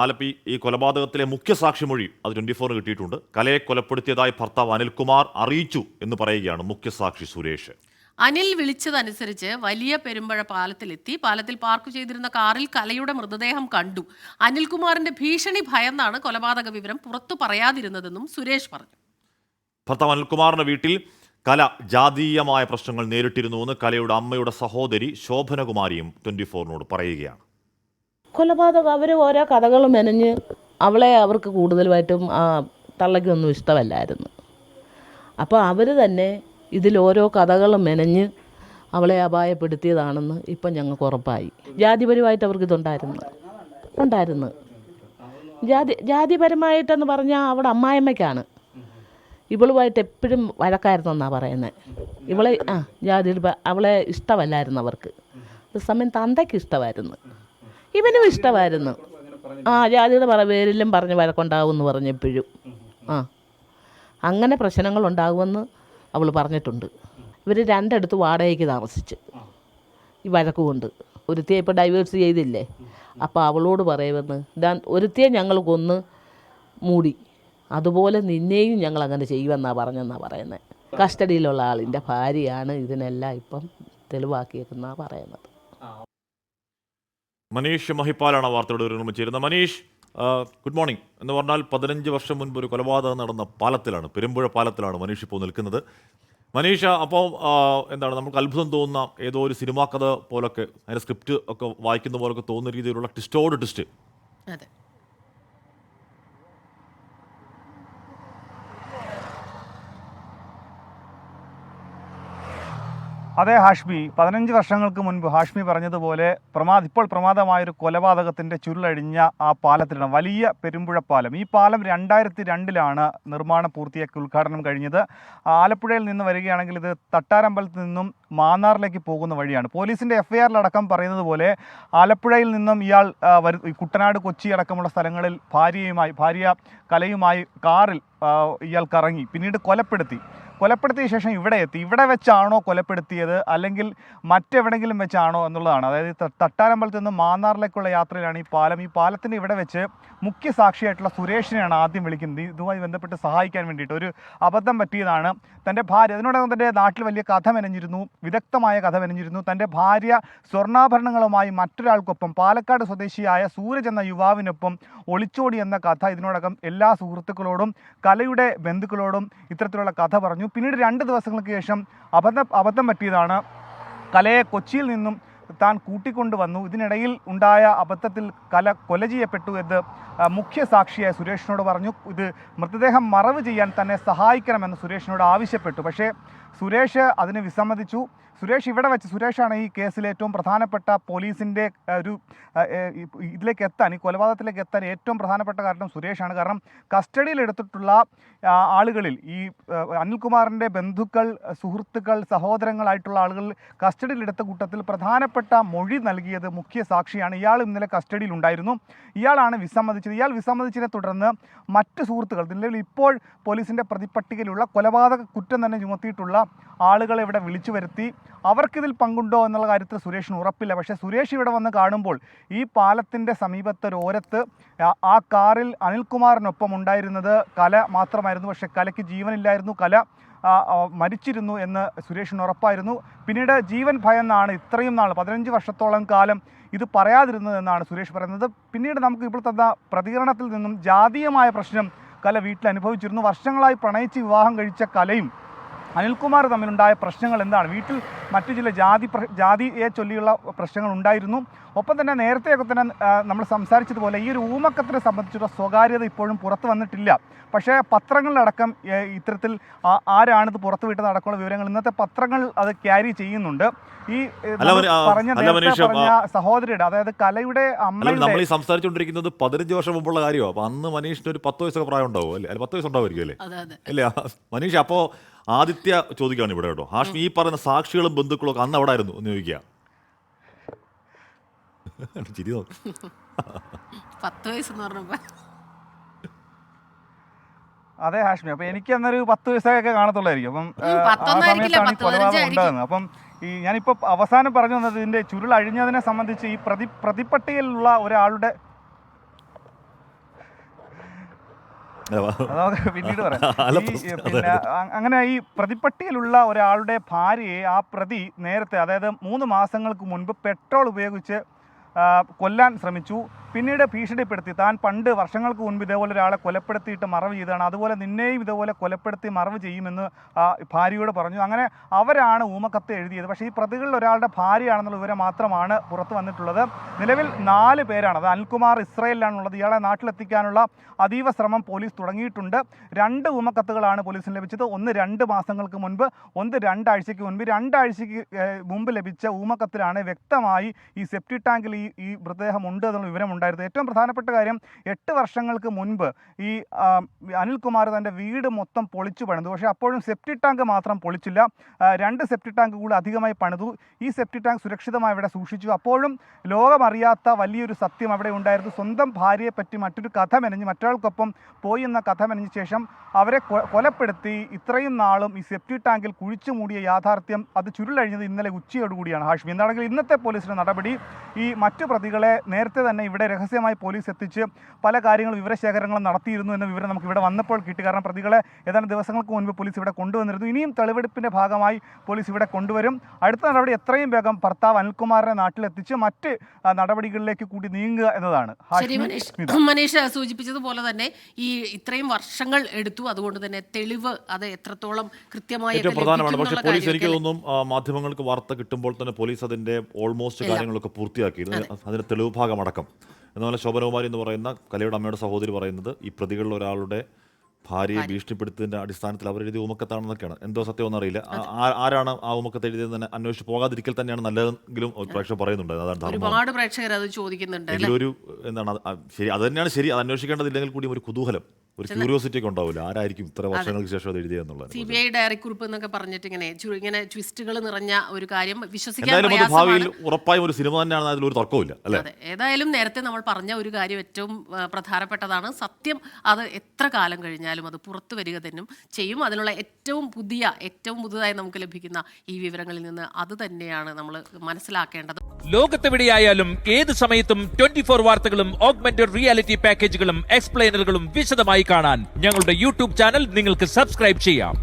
ആലപ്പി ഈ കൊലപാതകത്തിലെ മുഖ്യ സാക്ഷിമൊഴി അത് 24 കിട്ടിയിട്ടുണ്ട്. കലയെ കൊലപ്പെടുത്തിയതായി ഭർത്താവ് അനിൽകുമാർ അറിയിച്ചു എന്ന് പറയുകയാണ് മുഖ്യ സാക്ഷി സുരേഷ്. അനിൽ വിളിച്ചതനുസരിച്ച് വലിയ പെരുമ്പഴ പാലത്തിലെത്തി. പാലത്തിൽ പാർക്ക് ചെയ്തിരുന്ന കാറിൽ കലയുടെ മൃതദേഹം കണ്ടു. അനിൽകുമാറിന്റെ ഭീഷണി ഭയന്നാണ് കൊലപാതക വിവരം പുറത്തു പറയാതിരുന്നതെന്നും സുരേഷ് പറഞ്ഞു. ഭർത്താവ് അനിൽകുമാറിന്റെ വീട്ടിൽ കല ജാതീയമായ പ്രശ്നങ്ങൾ നേരിട്ടിരുന്നുവെന്ന് കലയുടെ അമ്മയുടെ സഹോദരി ശോഭനകുമാരിയും 24-നോട് പറയുകയാണ്. കൊലപാതകം അവർ ഓരോ കഥകൾ മെനഞ്ഞ് അവർക്ക് കൂടുതലുമായിട്ടും തള്ളയ്ക്കൊന്നും ഇഷ്ടമല്ലായിരുന്നു. അപ്പോൾ അവർ തന്നെ ഇതിലോരോ കഥകൾ മെനഞ്ഞ് അവളെ അപായപ്പെടുത്തിയതാണെന്ന് ഇപ്പം ഞങ്ങൾക്ക് ഉറപ്പായി. ജാതിപരമായിട്ട് ഉണ്ടായിരുന്നു. ജാതിപരമായിട്ടെന്ന് പറഞ്ഞാൽ അവിടെ അമ്മായിമ്മയ്ക്കാണ്. ഇവളുമായിട്ട് എപ്പോഴും വഴക്കായിരുന്നെന്നാണ് പറയുന്നത്. ഇവളെ ജാതി അവളെ ഇഷ്ടമല്ലായിരുന്നു അവർക്ക്. അതേസമയം തന്തയ്ക്ക് ഇഷ്ടമായിരുന്നു, ഇവനും ഇഷ്ടമായിരുന്നു. ജാതിയുടെ പേരിലും പറഞ്ഞ് വഴക്കുണ്ടാകുമെന്ന് പറഞ്ഞെപ്പോഴും അങ്ങനെ പ്രശ്നങ്ങളുണ്ടാകുമെന്ന് അവൾ പറഞ്ഞിട്ടുണ്ട്. ഇവർ രണ്ടിടത്ത് വാടകയ്ക്ക് താമസിച്ച് ഈ വഴക്ക് കൊണ്ട്. ഒരുത്തിയെ ഇപ്പോൾ ഡൈവേഴ്സ് ചെയ്തില്ലേ, അപ്പോൾ അവളോട് പറയുമെന്ന് ഒരുത്തിയെ ഞങ്ങൾ കൊന്ന് മൂടി, അതുപോലെ നിന്നെയും ഞങ്ങൾ അങ്ങനെ ചെയ്യുമെന്നാണ് പറഞ്ഞെന്നാണ് പറയുന്നത്. കസ്റ്റഡിയിലുള്ള ആളിൻ്റെ ഭാര്യയാണ് ഇതിനെല്ലാം ഇപ്പം തെളിവാക്കിയേക്കെന്നാണ് പറയുന്നത്. മനീഷ് മഹിപ്പാലാണ് വാർത്തയുടെ ഒരു ചേരുന്നത്. Manish, good morning. എന്ന് പറഞ്ഞാൽ 15 വർഷം മുൻപ് ഒരു കൊലപാതകം നടന്ന പാലത്തിലാണ്, പെരുമ്പുഴ പാലത്തിലാണ് മനീഷ് ഇപ്പോൾ നിൽക്കുന്നത്. മനീഷ, അപ്പോൾ എന്താണ് നമുക്ക് അത്ഭുതം തോന്നുന്ന ഏതോ ഒരു സിനിമാ കഥ പോലൊക്കെ, അതിൻ്റെ സ്ക്രിപ്റ്റ് ഒക്കെ വായിക്കുന്ന പോലൊക്കെ തോന്നുന്ന രീതിയിലുള്ള ട്വിസ്റ്റോട് ട്വിസ്റ്റ്. അതെ, അതെ ഹാഷ്മി, 15 വർഷങ്ങൾക്ക് മുൻപ് ഹാഷ്മി പറഞ്ഞതുപോലെ ഇപ്പോൾ പ്രമാദമായൊരു കൊലപാതകത്തിൻ്റെ ചുരുളഴിഞ്ഞ ആ പാലത്തിലാണ്, വലിയ പെരുമ്പുഴ പാലം. ഈ പാലം 2002 നിർമ്മാണം പൂർത്തിയാക്കി ഉദ്ഘാടനം കഴിഞ്ഞത്. ആലപ്പുഴയിൽ നിന്ന് വരികയാണെങ്കിൽ ഇത് തട്ടാരമ്പലത്തിൽ നിന്നും മാന്നാറിലേക്ക് പോകുന്ന വഴിയാണ്. പോലീസിൻ്റെ FIR-ലടക്കം പറയുന്നത് പോലെ ആലപ്പുഴയിൽ നിന്നും ഇയാൾ കുട്ടനാട്, കൊച്ചി അടക്കമുള്ള സ്ഥലങ്ങളിൽ ഭാര്യ കലയുമായി കാറിൽ ഇയാൾ കറങ്ങി, പിന്നീട് കൊലപ്പെടുത്തിയ ശേഷം ഇവിടെ വെച്ചാണോ കൊലപ്പെടുത്തിയത് അല്ലെങ്കിൽ മറ്റെവിടെങ്കിലും വെച്ചാണോ എന്നുള്ളതാണ്. അതായത് തട്ടാരമ്പലത്തിൽ നിന്ന് മാന്നാറിലേക്കുള്ള യാത്രയിലാണ് ഈ പാലത്തിൻ്റെ ഇവിടെ വെച്ച് മുഖ്യ സാക്ഷിയായിട്ടുള്ള സുരേഷിനെയാണ് ആദ്യം വിളിക്കുന്നത്. ഇതുമായി ബന്ധപ്പെട്ട് സഹായിക്കാൻ വേണ്ടിയിട്ട് ഒരു അബദ്ധം പറ്റിയതാണ്. തൻ്റെ ഭാര്യ, അതിനോടകം തൻ്റെ നാട്ടിൽ വലിയ വിദഗ്ധമായ കഥ മെനഞ്ഞിരുന്നു. തൻ്റെ ഭാര്യ സ്വർണ്ണാഭരണങ്ങളുമായി മറ്റൊരാൾക്കൊപ്പം പാലക്കാട് സ്വദേശിയായ സൂരജ് എന്ന യുവാവിനൊപ്പം ഒളിച്ചോടി എന്ന കഥ ഇതിനോടകം എല്ലാ സുഹൃത്തുക്കളോടും കലയുടെ ബന്ധുക്കളോടും ഇത്തരത്തിലുള്ള കഥ പറഞ്ഞു. പിന്നീട് 2 ദിവസങ്ങൾക്ക് ശേഷം അബദ്ധം പറ്റിയതാണ്. കലയെ കൊച്ചിയിൽ നിന്നും താൻ കൂട്ടിക്കൊണ്ടുവന്നു. ഇതിനിടയിൽ ഉണ്ടായ അബദ്ധത്തിൽ കല കൊല ചെയ്യപ്പെട്ടു എന്ന് മുഖ്യ സാക്ഷിയായ സുരേഷിനോട് പറഞ്ഞു. ഇത് മൃതദേഹം മറവ് ചെയ്യാൻ തന്നെ സഹായിക്കണമെന്ന് സുരേഷിനോട് ആവശ്യപ്പെട്ടു. പക്ഷേ സുരേഷ് അതിന് വിസമ്മതിച്ചു. സുരേഷാണ് ഈ കേസിൽ ഏറ്റവും പ്രധാനപ്പെട്ട പോലീസിൻ്റെ ഈ കൊലപാതകത്തിലേക്ക് എത്താൻ ഏറ്റവും പ്രധാനപ്പെട്ട കാരണം സുരേഷാണ്. കാരണം കസ്റ്റഡിയിലെടുത്തിട്ടുള്ള ആളുകളിൽ ഈ അനിൽകുമാറിൻ്റെ ബന്ധുക്കൾ, സുഹൃത്തുക്കൾ, സഹോദരങ്ങളായിട്ടുള്ള ആളുകൾ കസ്റ്റഡിയിലെടുത്ത കൂട്ടത്തിൽ പ്രധാനപ്പെട്ട മൊഴി നൽകിയത് മുഖ്യ സാക്ഷിയാണ്. ഇയാൾ ഇന്നലെ കസ്റ്റഡിയിലുണ്ടായിരുന്നു. ഇയാളാണ് വിസമ്മതിച്ചത്. ഇയാൾ വിസമ്മതിച്ചതിനെ തുടർന്ന് മറ്റ് സുഹൃത്തുക്കൾ, നിലവിൽ ഇപ്പോൾ പോലീസിൻ്റെ പ്രതിപട്ടികയിലുള്ള കൊലപാതക കുറ്റം തന്നെ ചുമത്തിയിട്ടുള്ള ആളുകളെ ഇവിടെ വിളിച്ചു വരുത്തി. അവർക്കിതിൽ പങ്കുണ്ടോ എന്നുള്ള കാര്യത്തിൽ സുരേഷിന് ഉറപ്പില്ല. പക്ഷേ സുരേഷ് ഇവിടെ വന്ന് കാണുമ്പോൾ ഈ പാലത്തിൻ്റെ സമീപത്തൊരോരത്ത് ആ കാറിൽ അനിൽകുമാറിനൊപ്പം ഉണ്ടായിരുന്നത് കല മാത്രമായിരുന്നു. പക്ഷേ കലയ്ക്ക് ജീവനില്ലായിരുന്നു, കല മരിച്ചിരുന്നു എന്ന് സുരേഷിന് ഉറപ്പായിരുന്നു. പിന്നീട് ജീവൻ ഭയന്നാണ് ഇത്രയും നാൾ 15 വർഷത്തോളം കാലം ഇത് പറയാതിരുന്നതെന്നാണ് സുരേഷ് പറയുന്നത്. പിന്നീട് നമുക്ക് ഇപ്പോൾ തന്ന പ്രതികരണത്തിൽ നിന്നും ജാതീയമായ പ്രശ്നം കല വീട്ടിൽ അനുഭവിച്ചിരുന്നു. വർഷങ്ങളായി പ്രണയിച്ച് വിവാഹം കഴിച്ച കലയും അനിൽകുമാർ തമ്മിലുണ്ടായ പ്രശ്നങ്ങൾ എന്താണ്, വീട്ടിൽ മറ്റു ചില ജാതിയെ ചൊല്ലിയുള്ള പ്രശ്നങ്ങൾ ഉണ്ടായിരുന്നു. ഒപ്പം തന്നെ നേരത്തെയൊക്കെ തന്നെ നമ്മൾ സംസാരിച്ചതുപോലെ ഈ ഒരു ഊമക്കത്തിനെ സംബന്ധിച്ചുള്ള സ്വകാര്യത ഇപ്പോഴും പുറത്തു വന്നിട്ടില്ല. പക്ഷേ പത്രങ്ങളിലടക്കം ഇത്തരത്തിൽ ആരാണിത് പുറത്തുവിട്ടത് അടക്കമുള്ള വിവരങ്ങൾ ഇന്നത്തെ പത്രങ്ങൾ അത് ക്യാരി ചെയ്യുന്നുണ്ട്. ഈ പറഞ്ഞ സഹോദരിയുടെ, അതായത് കലയുടെ അമ്മയുടെ, നമ്മൾ ഈ സംസാരിച്ചുകൊണ്ടിരിക്കുന്നത് 15 വർഷം മുമ്പുള്ള കാര്യമാണ്. അപ്പോൾ അന്ന് മനീഷിന് ഒരു 10 വയസ്സൊക്കെ പ്രായം ഉണ്ടാവും അല്ലേ? 10 വയസ്സ് ഉണ്ടാവുമായിരിക്കും അല്ലേ? അല്ലേ മനീഷ്? അപ്പോൾ ആദിത്യ ചോദിക്കുകയാണ് ഇവിടെ കേട്ടോ, ഹാഷ്മി ഈ പറയുന്ന സാക്ഷികളും ബന്ധുക്കളും ഒക്കെ അന്ന് അവിടെ ആയിരുന്നു എന്ന് ചോദിക്കുക. ചിരി നോക്ക്. 10 വയസ്സെന്ന് പറഞ്ഞപ്പോ അതെ ഹാഷ്മി, അപ്പം എനിക്ക് അന്നൊരു 10 വയസ്സൊക്കെ കാണത്തുള്ളായിരിക്കും. അപ്പം ആ സമയത്താണ് ഈ കൊലപാതകം ഉണ്ടാകുന്നത്. അപ്പം ഞാനിപ്പോൾ അവസാനം പറഞ്ഞു വന്നത് ഇതിൻ്റെ ചുരുൾ അഴിഞ്ഞതിനെ സംബന്ധിച്ച് ഈ പ്രതിപട്ടികയിലുള്ള ഒരാളുടെ അത് നമുക്ക് പിന്നീട് പറയാം. പിന്നെ അങ്ങനെ ഈ പ്രതിപ്പട്ടികയിലുള്ള ഒരാളുടെ ഭാര്യയെ ആ പ്രതി നേരത്തെ, അതായത് 3 മാസങ്ങൾക്ക് മുൻപ് പെട്രോൾ ഉപയോഗിച്ച് കൊല്ലാൻ ശ്രമിച്ചു. പിന്നീട് ഭീഷണിപ്പെടുത്തി, താൻ പണ്ട് വർഷങ്ങൾക്ക് മുൻപ് ഇതേപോലെ ഒരാളെ കൊലപ്പെടുത്തിയിട്ട് മറവ് ചെയ്തതാണ്, അതുപോലെ നിന്നെയും ഇതേപോലെ കൊലപ്പെടുത്തി മറവ് ചെയ്യുമെന്ന് ഭാര്യയോട് പറഞ്ഞു. അങ്ങനെ അവരാണ് ഊമക്കത്ത് എഴുതിയത്. പക്ഷേ ഈ പ്രതികളിൽ ഒരാളുടെ ഭാര്യയാണെന്നുള്ള വിവരം മാത്രമാണ് പുറത്തു വന്നിട്ടുള്ളത്. നിലവിൽ 4 പേരാണ്. അത് അനിൽകുമാർ ഇസ്രയേലിലാണുള്ളത്. ഇയാളെ നാട്ടിലെത്തിക്കാനുള്ള അതീവ ശ്രമം പോലീസ് തുടങ്ങിയിട്ടുണ്ട്. 2 ഊമക്കത്തുകളാണ് പോലീസിന് ലഭിച്ചത്. ഒന്ന് 2 മാസങ്ങൾക്ക് മുൻപ്, ഒന്ന് 2 ആഴ്ചയ്ക്ക് മുൻപ്. 2 ആഴ്ചയ്ക്ക് മുമ്പ് ലഭിച്ച ഊമക്കത്തിലാണ് വ്യക്തമായി ഈ സെപ്റ്റി ടാങ്കിൽ ഈ മൃതദേഹം ഉണ്ട് എന്നുള്ള വിവരമുണ്ടായിരുന്നു. ഏറ്റവും പ്രധാനപ്പെട്ട കാര്യം, 8 വർഷങ്ങൾക്ക് മുൻപ് ഈ അനിൽകുമാർ തൻ്റെ വീട് മൊത്തം പൊളിച്ചു പണിതു. പക്ഷേ അപ്പോഴും സെപ്റ്റി ടാങ്ക് മാത്രം പൊളിച്ചില്ല, 2 സെപ്റ്റി ടാങ്ക് കൂടി അധികമായി പണിതു. ഈ സെപ്റ്റി ടാങ്ക് സുരക്ഷിതമായി ഇവിടെ സൂക്ഷിച്ചു. അപ്പോഴും ലോകമറിയാത്ത വലിയൊരു സത്യം അവിടെ ഉണ്ടായിരുന്നു. സ്വന്തം ഭാര്യയെ പറ്റി മറ്റൊരു കഥ മെനഞ്ഞ്, മറ്റൊരാൾക്കൊപ്പം പോയി എന്ന കഥ മെനഞ്ഞ ശേഷം അവരെ കൊലപ്പെടുത്തി ഇത്രയും നാളും ഈ സെപ്റ്റി ടാങ്കിൽ കുഴിച്ചു മൂടിയ യാഥാർത്ഥ്യം അത് ചുരുളഴിഞ്ഞത് ഇന്നലെ ഉച്ചയോടുകൂടിയാണ് ഹാഷ്മി. എന്താണെങ്കിൽ ഇന്നത്തെ പോലീസിൻ്റെ നടപടി, ഈ മറ്റു പ്രതികളെ നേരത്തെ തന്നെ ഇവിടെ രഹസ്യമായി പോലീസ് എത്തിച്ച് പല കാര്യങ്ങളും വിവരശേഖരങ്ങളും നടത്തിയിരുന്നു എന്ന വിവരം നമുക്ക് ഇവിടെ വന്നപ്പോൾ കിട്ടി. കാരണം പ്രതികളെ ഏതാനും ദിവസങ്ങൾക്ക് മുൻപ് പോലീസ് ഇവിടെ കൊണ്ടുവന്നിരുന്നു. ഇനിയും തെളിവെടുപ്പിൻ്റെ ഭാഗമായി പോലീസ് ഇവിടെ കൊണ്ടുവരും. അടുത്ത നടപടി എത്രയും വേഗം ഭർത്താവ് അനിൽകുമാറിനെ നാട്ടിലെത്തിച്ച് മറ്റ് നടപടികളിലേക്ക് കൂടി നീങ്ങുക എന്നതാണ്. മനീഷ് സൂചിപ്പിച്ചതുപോലെ തന്നെ ഈ ഇത്രയും വർഷങ്ങൾ എടുത്തു. അതുകൊണ്ട് തന്നെ തെളിവ് അത് എത്രത്തോളം കൃത്യമായി ഏറ്റവും പ്രധാനമാണ്. പക്ഷേ പോലീസ് എനിക്ക് തോന്നുന്നു മാധ്യമങ്ങൾക്ക് വാർത്ത കിട്ടുമ്പോൾ തന്നെ പോലീസ് അതിൻ്റെ ഓൾമോസ്റ്റ് കാര്യങ്ങളൊക്കെ പൂർത്തിയാക്കിയിരുന്നു, അതിൻ്റെ തെളിവ് ഭാഗം അടക്കം. എന്നാൽ ശോഭനകുമാരി എന്ന് പറയുന്ന കലയുടെ അമ്മയുടെ സഹോദരി പറയുന്നത് ഈ പ്രതികളിൽ ഒരാളുടെ ഭാര്യയെ ഭീഷണിപ്പെടുത്തതിൻ്റെ അടിസ്ഥാനത്തിൽ അവരെഴുതിയ ഊമക്കത്താണെന്നൊക്കെയാണ്. എന്തോ സത്യമൊന്നും അറിയില്ല. ആരാണ് ആ ഊമക്കത്ത് എഴുതിയത് തന്നെ അന്വേഷിച്ച് പോകാതിരിക്കൽ തന്നെയാണ് നല്ലതെങ്കിലും പ്രേക്ഷകർ പറയുന്നുണ്ട്. അതാണ് ഒരുപാട് പ്രേക്ഷകർ അത് ചോദിക്കുന്നുണ്ട്. ഒരു എന്താണ് ശരി, അത് തന്നെയാണ് ശരി. അത് അന്വേഷിക്കേണ്ടതില്ലെങ്കിൽ കൂടി ഒരു കുതൂഹലം, ഒരു ക്യൂരിയോസിറ്റി ഒക്കെ ഉണ്ടാവില്ല, ആരായിരിക്കും ഇത്ര വർഷങ്ങൾക്ക് ശേഷം അത് എഴുതിയെന്നുള്ളത്. CBI ഡയറി കുറിപ്പ് എന്നൊക്കെ പറഞ്ഞിട്ട് ഇങ്ങനെ ട്വിസ്റ്റുകൾ നിറഞ്ഞ ഒരു കാര്യം വിശ്വസിക്കാൻ എന്തായാലും ഭാവിയിൽ ഉറപ്പായും ഒരു സിനിമ തന്നെയാണ്, അതിലൊരു തർക്കമില്ല അല്ലേ? ഏതായാലും നേരത്തെ നമ്മൾ പറഞ്ഞ ഒരു കാര്യം ഏറ്റവും പ്രധാനപ്പെട്ടതാണ്. സത്യം അത് എത്ര കാലം കഴിഞ്ഞാലും അത് പുറത്തു വരിക തന്നെ ചെയ്യും. അതിനുള്ള ഏറ്റവും പുതുതായി നമുക്ക് ലഭിക്കുന്ന ഈ വിവരങ്ങളിൽ നിന്ന് അത് തന്നെയാണ് നമ്മൾ മനസ്സിലാക്കേണ്ടത്. ലോകത്തെവിടെയായാലും ഏത് സമയത്തും 24 വാർത്തകളും ഓഗ്മെന്റഡ് റിയാലിറ്റി പാക്കേജുകളും എക്സ്പ്ലെയിനറുകളും വിശദമായി കാണാൻ ഞങ്ങളുടെ യൂട്യൂബ് ചാനൽ നിങ്ങൾക്ക് സബ്സ്ക്രൈബ് ചെയ്യാം.